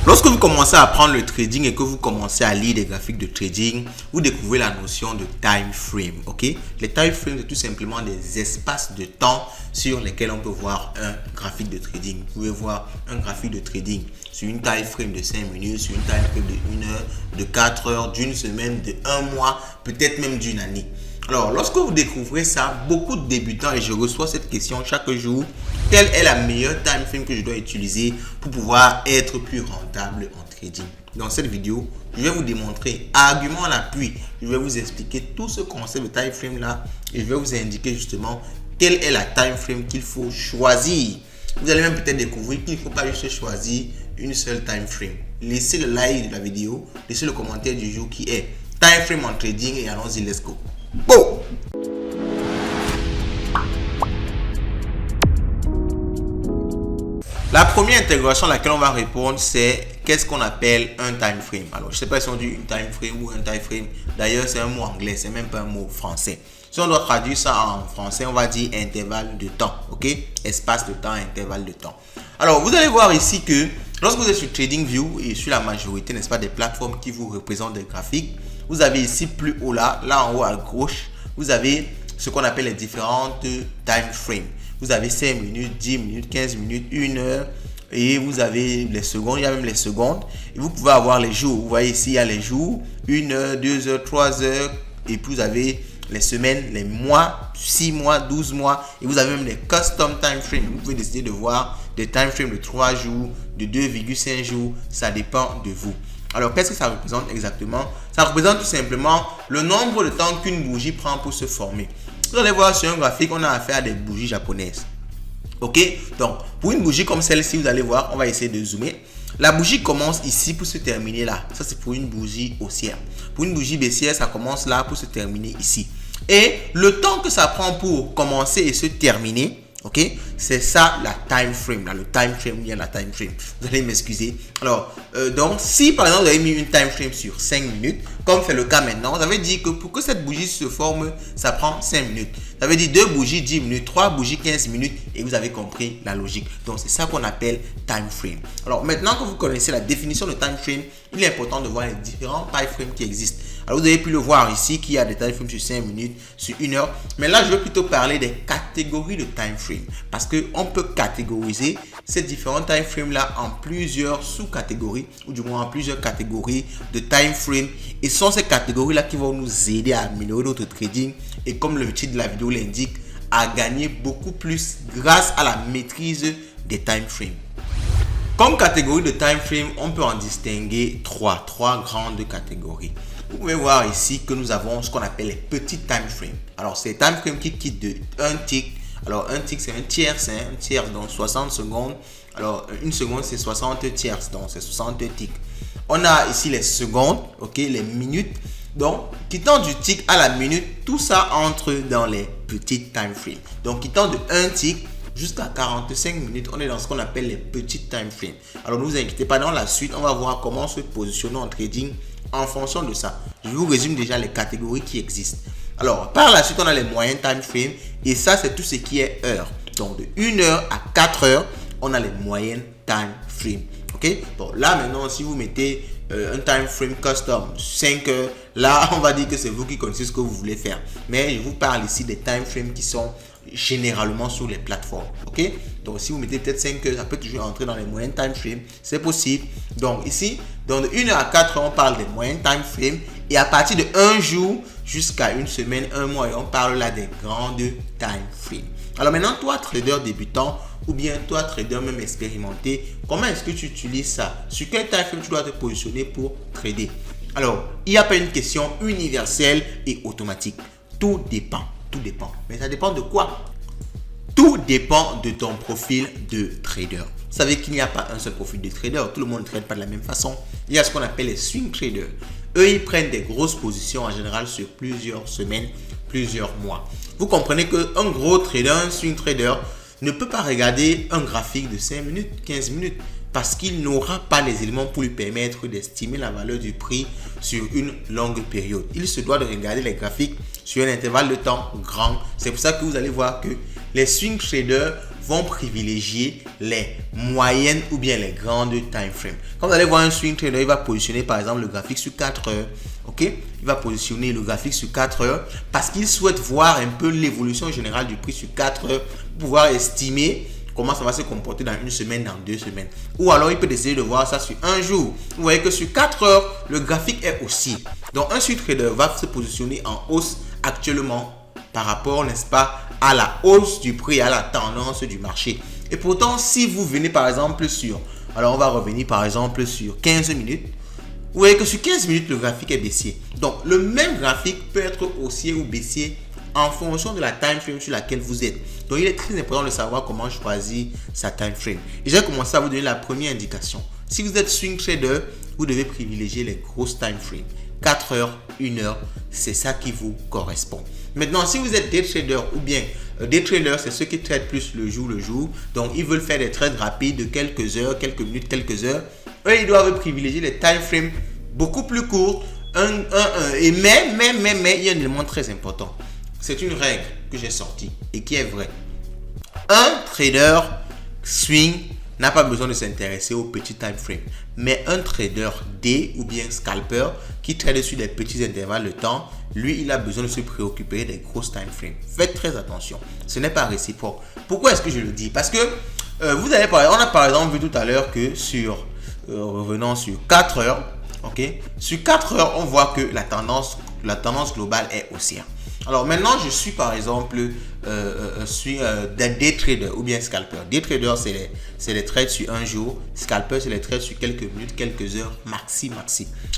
Lorsque vous commencez à apprendre le trading et que vous commencez à lire des graphiques de trading, vous découvrez la notion de time frame. Ok, les time frames, c'est tout simplement des espaces de temps sur lesquels on peut voir un graphique de trading. Vous pouvez voir un graphique de trading sur une time frame de 5 minutes, sur une time frame de 1 heure, de 4 heures, d'une semaine, de 1 mois, peut-être même d'une année. Alors, lorsque vous découvrez ça, beaucoup de débutants, et je reçois cette question chaque jour, quelle est la meilleure time frame que je dois utiliser pour pouvoir être plus rentable en trading? Dans cette vidéo, je vais vous démontrer, argument à l'appui, je vais vous expliquer tout ce concept de time frame là et je vais vous indiquer justement quelle est la time frame qu'il faut choisir. Vous allez même peut-être découvrir qu'il ne faut pas juste choisir une seule time frame. Laissez le like de la vidéo, laissez le commentaire du jour qui est time frame en trading et allons-y, let's go. Bon. La première intégration à laquelle on va répondre, c'est qu'est-ce qu'on appelle un time frame. Alors, je ne sais pas si on dit une time frame ou un time frame. D'ailleurs, c'est un mot anglais, c'est même pas un mot français. Si on doit traduire ça en français, on va dire intervalle de temps. Ok, espace de temps, intervalle de temps. Alors, vous allez voir ici que lorsque vous êtes sur TradingView et sur la majorité, n'est-ce pas, des plateformes qui vous représentent des graphiques, vous avez ici plus haut là en haut à gauche, vous avez ce qu'on appelle les différentes time frames. Vous avez 5 minutes, 10 minutes, 15 minutes, 1 heure et vous avez les secondes, il y a même les secondes. Et vous pouvez avoir les jours. Vous voyez ici, il y a les jours, 1 heure, 2 heures, 3 heures et puis vous avez les semaines, les mois, 6 mois, 12 mois et vous avez même les custom time frames. Vous pouvez décider de voir des time frames de 3 jours, de 2,5 jours, ça dépend de vous. Alors, qu'est-ce que ça représente exactement? Ça représente tout simplement le nombre de temps qu'une bougie prend pour se former. Vous allez voir sur un graphique, on a affaire à des bougies japonaises. Ok? Donc, pour une bougie comme celle-ci, vous allez voir, on va essayer de zoomer. La bougie commence ici pour se terminer là. Ça, c'est pour une bougie haussière. Pour une bougie baissière, ça commence là pour se terminer ici. Et le temps que ça prend pour commencer et se terminer, ok, c'est ça la time frame là, le time frame bien la time frame. Vous allez m'excuser. Alors, donc si par exemple vous avez mis une time frame sur 5 minutes, comme c'est le cas maintenant, ça veut dire que pour que cette bougie se forme, ça prend 5 minutes. Ça veut dire 2 bougies 10 minutes, 3 bougies 15 minutes et vous avez compris la logique. Donc c'est ça qu'on appelle time frame. Alors maintenant que vous connaissez la définition de time frame, il est important de voir les différents time frames qui existent. Alors, vous avez pu le voir ici qu'il y a des time frames sur 5 minutes, sur 1 heure. Mais là, je vais plutôt parler des catégories de time frame. Parce qu'on peut catégoriser ces différents time frames là en plusieurs sous-catégories ou du moins en plusieurs catégories de time frame. Et ce sont ces catégories là qui vont nous aider à améliorer notre trading. Et comme le titre de la vidéo l'indique, à gagner beaucoup plus grâce à la maîtrise des time frames. Comme catégorie de time frame, on peut en distinguer trois grandes catégories. Vous pouvez voir ici que nous avons ce qu'on appelle les petits time frames. Alors, c'est les time frames qui quittent de 1 tick. Alors, un tick, c'est un tiers, donc 60 secondes. Alors, une seconde, c'est 60 tiers, donc c'est 60 ticks. On a ici les secondes, ok, les minutes. Donc, quittant du tick à la minute, tout ça entre dans les petites time frames. Donc, quittant de 1 tick jusqu'à 45 minutes, on est dans ce qu'on appelle les petites time frames. Alors, ne vous inquiétez pas, dans la suite, on va voir comment se positionner en trading en fonction de ça. Je vous résume déjà les catégories qui existent. Alors, par la suite, on a les moyennes time frames et ça, c'est tout ce qui est heure. Donc, de 1 heure à 4 heures, on a les moyennes time frames. Ok? Bon, là, maintenant, si vous mettez un time frame custom 5 heures, là, on va dire que c'est vous qui connaissez ce que vous voulez faire. Mais je vous parle ici des time frames qui sont généralement sur les plateformes. Ok, donc si vous mettez peut-être 5 heures, ça peut toujours entrer dans les moyennes time frames, c'est possible. Donc ici, dans de 1 heure à 4 heures, on parle des moyennes time frames et à partir de 1 jour jusqu'à 1 semaine, 1 mois, on parle là des grandes time frames. Alors maintenant, toi trader débutant ou bien toi trader même expérimenté, comment est-ce que tu utilises ça? Sur quel time frame tu dois te positionner pour trader? Alors, il n'y a pas une question universelle et automatique. Tout dépend. Tout dépend. Mais ça dépend de quoi? Tout dépend de ton profil de trader. Vous savez qu'il n'y a pas un seul profil de trader. Tout le monde ne trade pas de la même façon. Il y a ce qu'on appelle les swing traders. Eux, ils prennent des grosses positions en général sur plusieurs semaines, plusieurs mois. Vous comprenez qu'un gros trader, un swing trader, ne peut pas regarder un graphique de 5 minutes, 15 minutes. Parce qu'il n'aura pas les éléments pour lui permettre d'estimer la valeur du prix sur une longue période. Il se doit de regarder les graphiques sur un intervalle de temps grand. C'est pour ça que vous allez voir que les swing traders vont privilégier les moyennes ou bien les grandes time frames. Quand vous allez voir un swing trader, il va positionner par exemple le graphique sur 4 heures. Ok, il va positionner le graphique sur 4 heures parce qu'il souhaite voir un peu l'évolution générale du prix sur 4 heures pour pouvoir estimer comment ça va se comporter dans une semaine, dans 2 semaines. Ou alors, il peut décider de voir ça sur un jour. Vous voyez que sur 4 heures, le graphique est haussier. Donc, un swing trader va se positionner en hausse actuellement par rapport, n'est-ce pas, à la hausse du prix, à la tendance du marché. Et pourtant, si vous venez par exemple sur, alors on va revenir par exemple sur 15 minutes, vous voyez que sur 15 minutes, le graphique est baissier. Donc, le même graphique peut être haussier ou baissier en fonction de la time frame sur laquelle vous êtes. Donc, il est très important de savoir comment choisir sa time frame. Et j'ai commencé à vous donner la première indication. Si vous êtes swing trader, vous devez privilégier les grosses time frames. 4 heures, 1 heure, c'est ça qui vous correspond. Maintenant, si vous êtes day trader ou bien day trader, c'est ceux qui traitent plus le jour. Donc, ils veulent faire des trades rapides de quelques heures, quelques minutes, quelques heures. Eux, ils doivent privilégier les time frames beaucoup plus courts. Mais il y a un élément très important. C'est une règle que j'ai sortie et qui est vraie. Un trader swing n'a pas besoin de s'intéresser aux petits time frames. Mais un trader day ou bien scalper qui trade sur des petits intervalles de temps, lui, il a besoin de se préoccuper des grosses time frames. Faites très attention. Ce n'est pas réciproque. Pourquoi est-ce que je le dis? Parce que on a par exemple vu tout à l'heure que revenons sur 4 heures. Ok, sur 4 heures, on voit que la tendance globale est haussière. Alors maintenant, je suis par exemple day trader ou bien scalper. Day trader, c'est les trades sur un jour. Scalper, c'est les trades sur quelques minutes, quelques heures, maxi.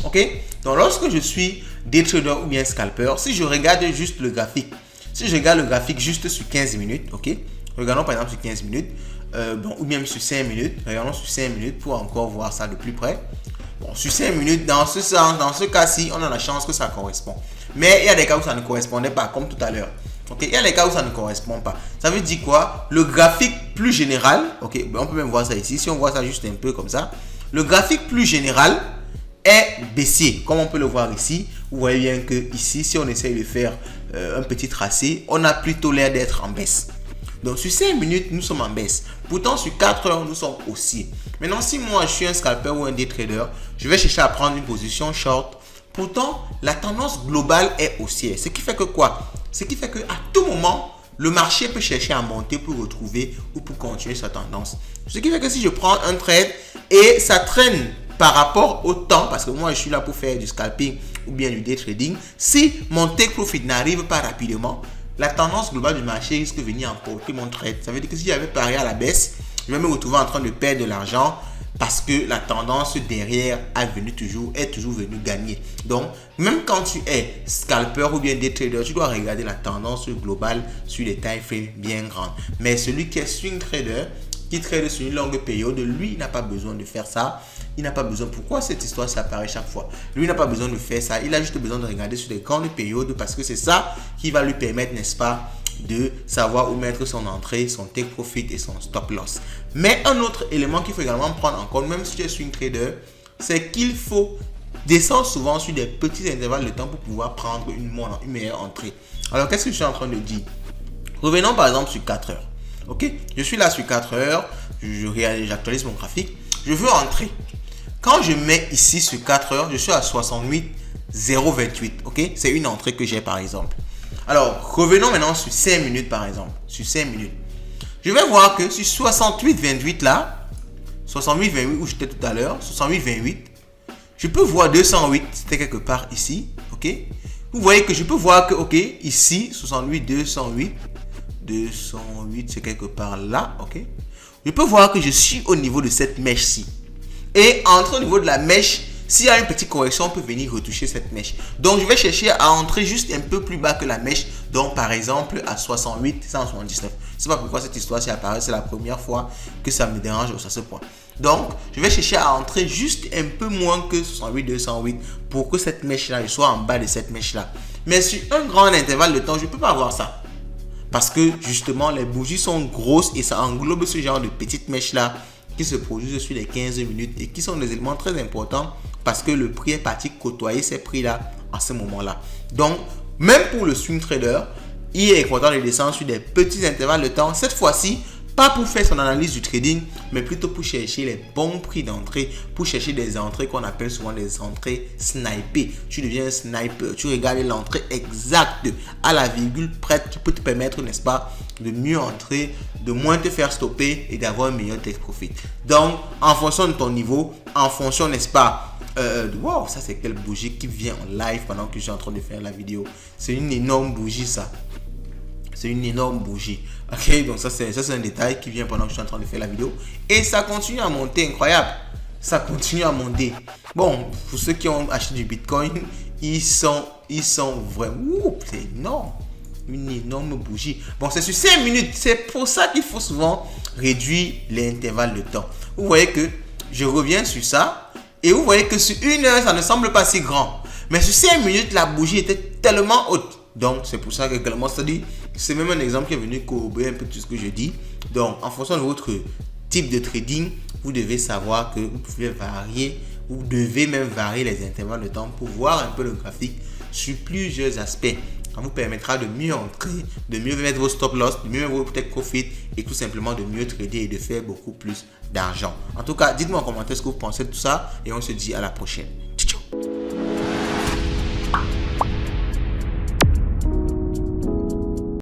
Ok, donc lorsque je suis day trader ou bien scalper, si je regarde juste le graphique, juste sur 15 minutes, ok, regardons par exemple sur 15 minutes, ou bien sur 5 minutes, regardons sur 5 minutes pour encore voir ça de plus près. Bon, sur 5 minutes, dans ce cas-ci, on a la chance que ça correspond. Mais il y a des cas où ça ne correspondait pas, comme tout à l'heure. Okay? Il y a des cas où ça ne correspond pas. Ça veut dire quoi? Le graphique plus général, ok, on peut même voir ça ici. Si on voit ça juste un peu comme ça, le graphique plus général est baissier. Comme on peut le voir ici, vous voyez bien que ici, si on essaye de faire un petit tracé, on a plutôt l'air d'être en baisse. Donc sur 5 minutes, nous sommes en baisse. Pourtant, sur 4 heures, nous sommes haussiers. Maintenant, si moi, je suis un scalper ou un day trader, je vais chercher à prendre une position short. Pourtant, la tendance globale est haussière. Ce qui fait que quoi? Ce qui fait qu'à tout moment, le marché peut chercher à monter pour retrouver ou pour continuer sa tendance. Ce qui fait que si je prends un trade et ça traîne par rapport au temps, parce que moi, je suis là pour faire du scalping ou bien du day trading, si mon take profit n'arrive pas rapidement, la tendance globale du marché risque de venir emporter mon trade. Ça veut dire que si j'avais parié à la baisse, je vais me retrouver en train de perdre de l'argent parce que la tendance derrière est toujours venue gagner. Donc, même quand tu es scalper ou bien day trader, tu dois regarder la tendance globale sur les time frames bien grandes. Mais celui qui est swing trader, qui trade sur une longue période, lui, il n'a pas besoin de faire ça. Il n'a pas besoin. Pourquoi cette histoire s'apparaît chaque fois? Lui n'a pas besoin de faire ça. Il a juste besoin de regarder sur des grandes périodes parce que c'est ça qui va lui permettre, n'est-ce pas, de savoir où mettre son entrée, son take profit et son stop loss. Mais un autre élément qu'il faut également prendre en compte, même si tu es swing trader, c'est qu'il faut descendre souvent sur des petits intervalles de temps pour pouvoir prendre une meilleure entrée. Alors, qu'est-ce que je suis en train de dire? Revenons par exemple sur 4 heures. Ok, je suis là sur 4 heures, j'actualise mon graphique, je veux entrer. Quand je mets ici sur 4 heures, je suis à 68,028. Ok, c'est une entrée que j'ai par exemple. Alors, revenons maintenant sur 5 minutes par exemple. Sur 5 minutes. Je vais voir que sur 68,28 là, 68,28 où j'étais tout à l'heure, 68,28, je peux voir 208, c'était quelque part ici. Ok, vous voyez que je peux voir que, ok, ici, 68, 208, c'est quelque part là. Ok, je peux voir que je suis au niveau de cette mèche-ci. Et entre au niveau de la mèche, s'il y a une petite correction, on peut venir retoucher cette mèche. Donc, je vais chercher à entrer juste un peu plus bas que la mèche. Donc, par exemple, à 68, 179. Je ne sais pas pourquoi cette histoire s'y apparaît. C'est la première fois que ça me dérange à ce point. Donc, je vais chercher à entrer juste un peu moins que 68, 208 pour que cette mèche-là, je sois en bas de cette mèche-là. Mais sur un grand intervalle de temps, je ne peux pas avoir ça. Parce que, justement, les bougies sont grosses et ça englobe ce genre de petites mèches-là qui se produisent sur les 15 minutes et qui sont des éléments très importants parce que le prix est parti côtoyer ces prix-là à ce moment-là. Donc, même pour le swing trader, il est important de descendre sur des petits intervalles de temps. Cette fois-ci, Pas pour faire son analyse du trading, mais plutôt pour chercher les bons prix d'entrée, pour chercher des entrées qu'on appelle souvent des entrées snipées. Tu deviens un sniper, tu regardes l'entrée exacte à la virgule près, qui peut te permettre, n'est-ce pas, de mieux entrer, de moins te faire stopper et d'avoir un meilleur take profit. Donc, en fonction de ton niveau, en fonction, n'est-ce pas, wow, ça c'est quelle bougie qui vient en live pendant que je suis en train de faire la vidéo. C'est une énorme bougie ça. C'est une énorme bougie. Ok, donc ça c'est un détail qui vient pendant que je suis en train de faire la vidéo. Et ça continue à monter, incroyable. Ça continue à monter. Bon, pour ceux qui ont acheté du Bitcoin, ils sont vraiment... c'est énorme. Une énorme bougie. Bon, c'est sur 5 minutes. C'est pour ça qu'il faut souvent réduire l'intervalle de temps. Vous voyez que je reviens sur ça. Et vous voyez que sur 1 heure, ça ne semble pas si grand. Mais sur 5 minutes, la bougie était tellement haute. Donc, c'est pour ça que également, c'est même un exemple qui est venu corroborer un peu tout ce que je dis. Donc, en fonction de votre type de trading, vous devez savoir que vous pouvez varier, vous devez même varier les intervalles de temps pour voir un peu le graphique sur plusieurs aspects. Ça vous permettra de mieux entrer, de mieux mettre vos stop loss, de mieux mettre vos take profit et tout simplement de mieux trader et de faire beaucoup plus d'argent. En tout cas, dites-moi en commentaire ce que vous pensez de tout ça et on se dit à la prochaine.